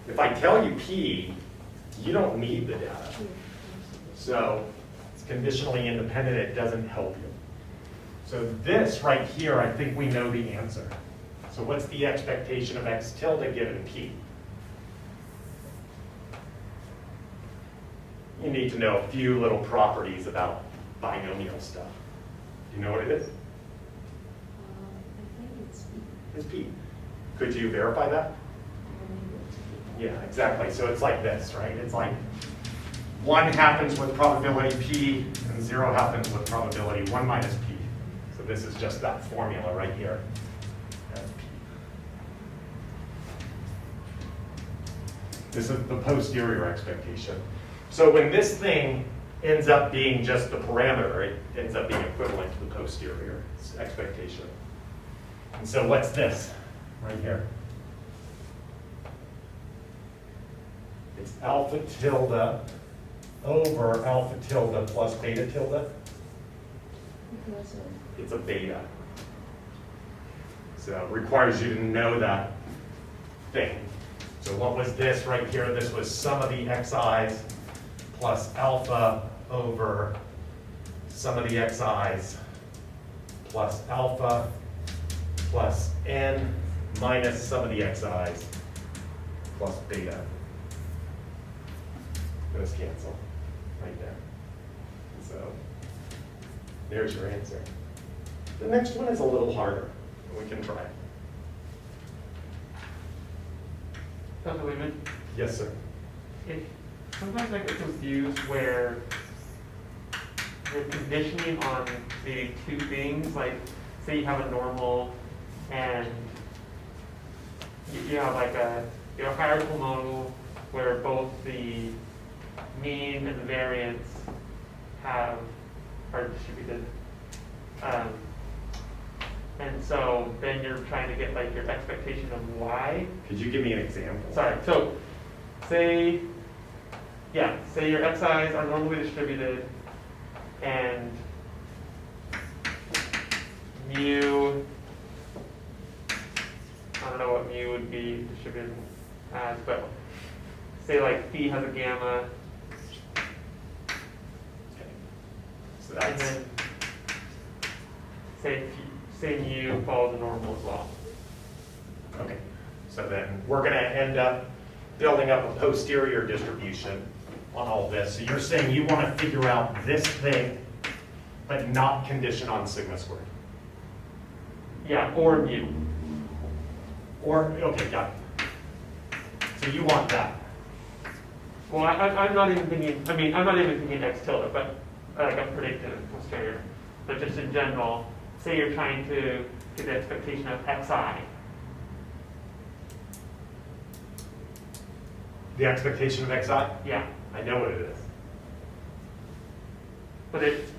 If I tell you P, you don't need the data. So it's conditionally independent, it doesn't help you. So this right here, I think we know the answer. So what's the expectation of X tilde given P? You need to know a few little properties about binomial stuff. Do you know what it is? I think it's B. It's P. Could you verify that? Yeah, exactly. So it's like this, right? It's like 1 happens with probability P, and 0 happens with probability 1 minus P. So this is just that formula right here. That's P. This is the posterior expectation. So when this thing ends up being just the parameter, it ends up being equivalent to the posterior expectation. And so what's this right here? It's alpha tilde over alpha tilde plus beta tilde. Because of, It's a beta. So it requires you to know that thing. So what was this right here? This was sum of the xi's plus alpha over sum of the xi's plus alpha plus n minus sum of the xi's plus beta. Those cancel right there. And so there's your answer. The next one is a little harder. We can try it. Dr. Lehman, Yes, sir. sometimes I get confused where you're conditioning on maybe 2 things, like say you have a normal and you have like a hierarchical model where both the mean and the variance are distributed. And so then you're trying to get like your expectation of y. Could you give me an example? Sorry, so say your xi's are normally distributed and mu, I don't know what mu would be distributed as, but say like phi has a gamma, Okay. So and that's, then say mu follows the normal as well. okay. So then we're going to end up building up a posterior distribution on all this. So you're saying you want to figure out this thing, but not condition on sigma squared. Yeah, or mu. Or, okay, got it. So you want that. Well, I'm not even thinking, I'm not even thinking x tilde, but like a predicted posterior. But just in general, say you're trying to get the expectation of xi. The expectation of xi? Yeah, I know what it is.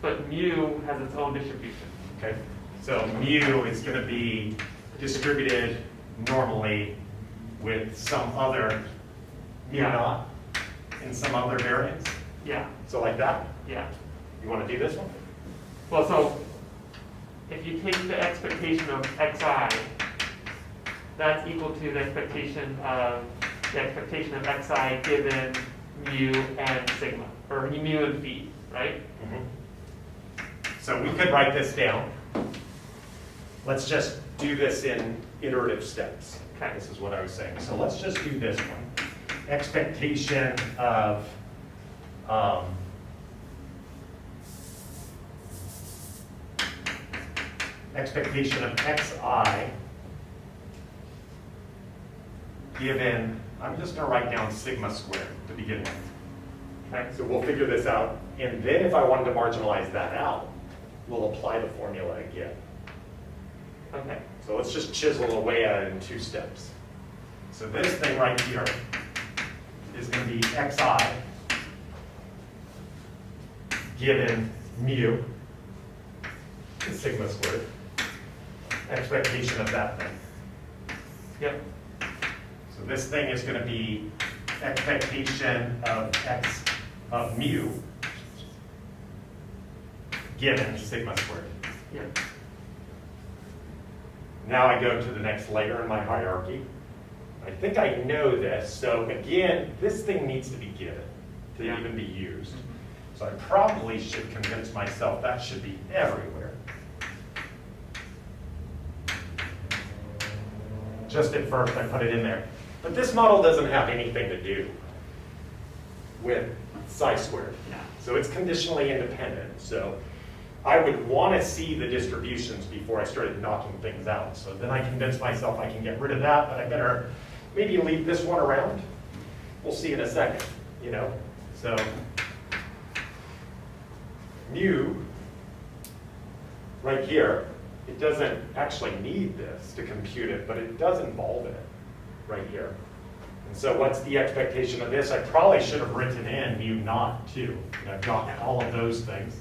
but mu has its own distribution. Okay. So mu is going to be distributed normally with some other mu Yeah. naught in some other variance. Yeah, So like that? yeah. You want to do this one? Well, so if you take the expectation of xi, that's equal to the expectation of xi given mu and sigma, or mu and phi, right? So we could write this down. Let's just do this in iterative steps. Okay. This is what I was saying. So let's just do this one. Expectation of xi given, I'm just going to write down sigma squared to begin with. Okay. So we'll figure this out, and then if I wanted to marginalize that out, we'll apply the formula again. Okay. So let's just chisel away at it in 2 steps. So this thing right here is going to be xi given mu, sigma squared, expectation of that thing. Yep. So this thing is going to be expectation of x of mu given sigma squared. Yep. Now I go to the next layer in my hierarchy. I think I know this, so again, this thing needs to be given to Yeah. even be used. So I probably should convince myself that should be everywhere. Just at first I put it in there. But this model doesn't have anything to do with psi squared. Yeah. So it's conditionally independent. So I would want to see the distributions before I started knocking things out. So then I convince myself I can get rid of that, but I better maybe leave this one around. We'll see in a second, you know. So mu, right here, it doesn't actually need this to compute it, but it does involve it right here. And so what's the expectation of this? I probably should have written in mu naught too. And I've got all of those things.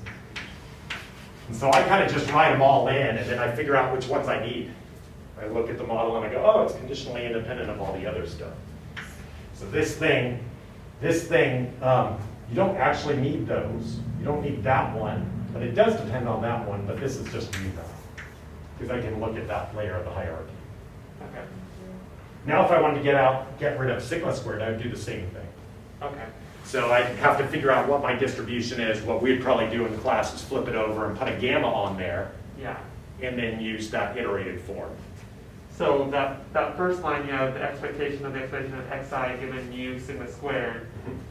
And so I kind of just write them all in, and then I figure out which ones I need. I look at the model and I go, oh, it's conditionally independent of all the other stuff. So this thing, you don't actually need those. You don't need that one, but it does depend on that one, but this is just mu naught. Because I can look at that layer of the hierarchy. Okay. Now if I wanted to get rid of sigma squared, I would do the same thing. Okay. So I have to figure out what my distribution is. What we'd probably do in the class is flip it over and put a gamma on there, Yeah. and then use that iterated form. So that first line, you have the expectation of xi given mu sigma squared.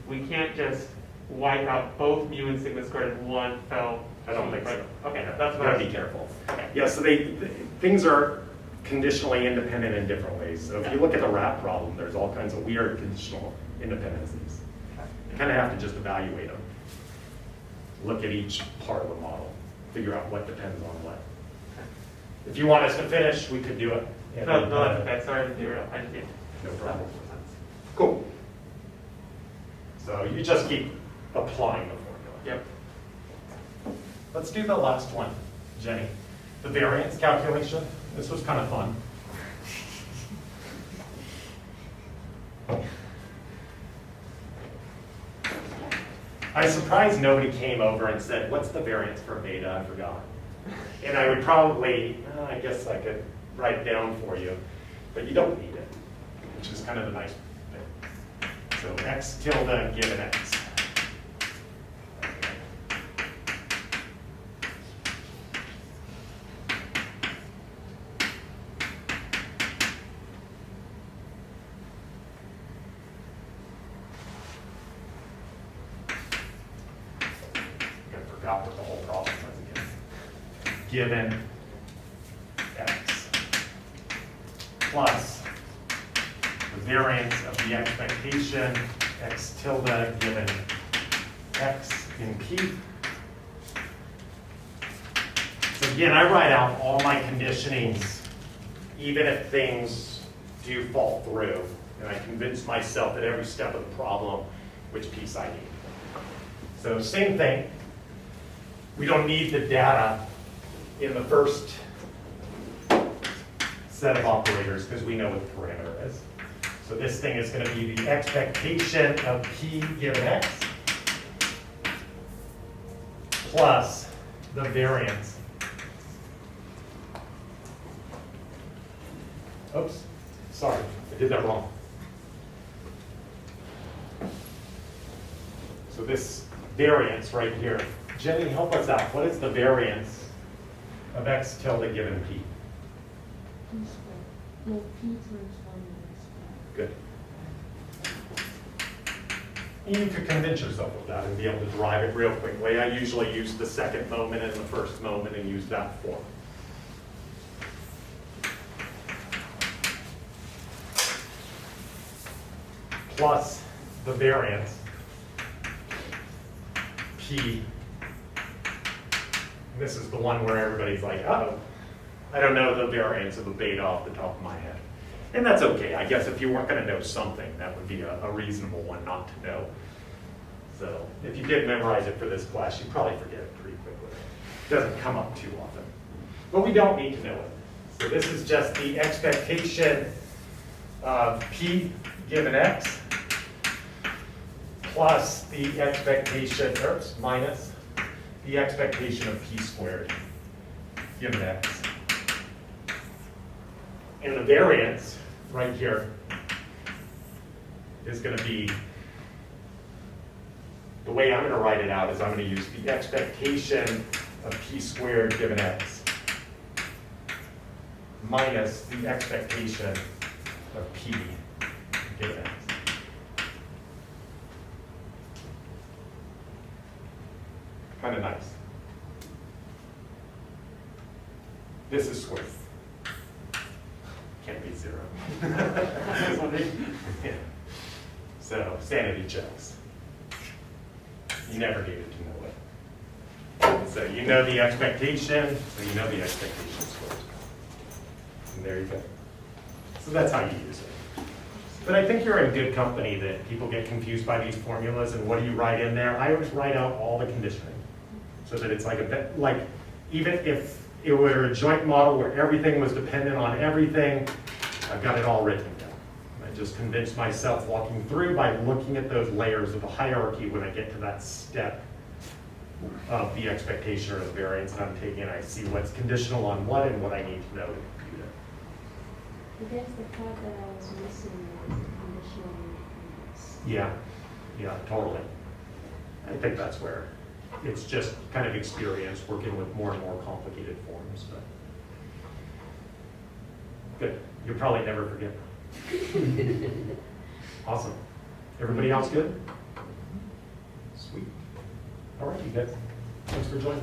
We can't just wipe out both mu and sigma squared in one fell. I don't think so. Okay, Yeah, that's what gotta I be was. careful. Okay. Yeah, so things are conditionally independent in different ways. So if you look at the RAP problem, there's all kinds of weird conditional independencies. You kind of have to just evaluate them. Look at each part of the model, figure out what depends on what. If you want us to finish, we could do it. And No, then, no, that's okay. Sorry to derail. I just did. No That problem. makes more sense. Cool. So you just keep applying the formula. Yep. Let's do the last one, Jenny. The variance calculation. This was kind of fun. I'm surprised nobody came over and said, what's the variance for beta? I forgot. And I would probably, I guess I could write it down for you, but you don't need it, which is kind of the nice thing. So x tilde given x. I forgot what the whole problem was again. Given x plus the variance of the expectation x tilde given x in p. So again, I write out all my conditionings, even if things do fall through, and I convince myself at every step of the problem which piece I need. So same thing. We don't need the data in the first set of operators because we know what the parameter is. So this thing is going to be the expectation of P given X plus the variance. Oops, sorry, I did that wrong. So this variance right here, Jenny, help us out. What is the variance of X tilde given P? P squared. No, P times 1 minus You could convince yourself of that and be able to derive it real quickly. I usually use the second moment and the first moment and use that form. Plus the variance, P. And this is the one where everybody's like, uh-oh, I don't know the variance of a beta off the top of my head. And that's okay. I guess if you weren't going to know something, that would be a reasonable one not to know. So if you did memorize it for this class, you'd probably forget it pretty quickly. It doesn't come up too often. But we don't need to know it. So this is just the expectation of P given X plus the expectation, oops, minus the expectation of P squared given X. And the variance right here is going to be, the way I'm going to write it out is I'm going to use the expectation of P squared given X minus the expectation of P given X. Kind of nice. This is squared. Can't be 0. Yeah. So sanity checks. You never needed to know it. So you know the expectation, so you know the expectation squared. And there you go. So that's how you use it. But I think you're in good company that people get confused by these formulas and what do you write in there. I always write out all the conditioning so that it's like a bit, like even if it were a joint model where everything was dependent on everything, I've got it all written down. I just convinced myself walking through by looking at those layers of the hierarchy when I get to that step of the expectation or the variance that I'm taking, I see what's conditional on what and what I need to know to compute it. But that's the part that I was missing was the conditional independence. Yeah, totally. I think that's where it's just kind of experience working with more and more complicated forms. But good. You'll probably never forget. Awesome. Everybody else good? Sweet. All right, you guys. Thanks for joining.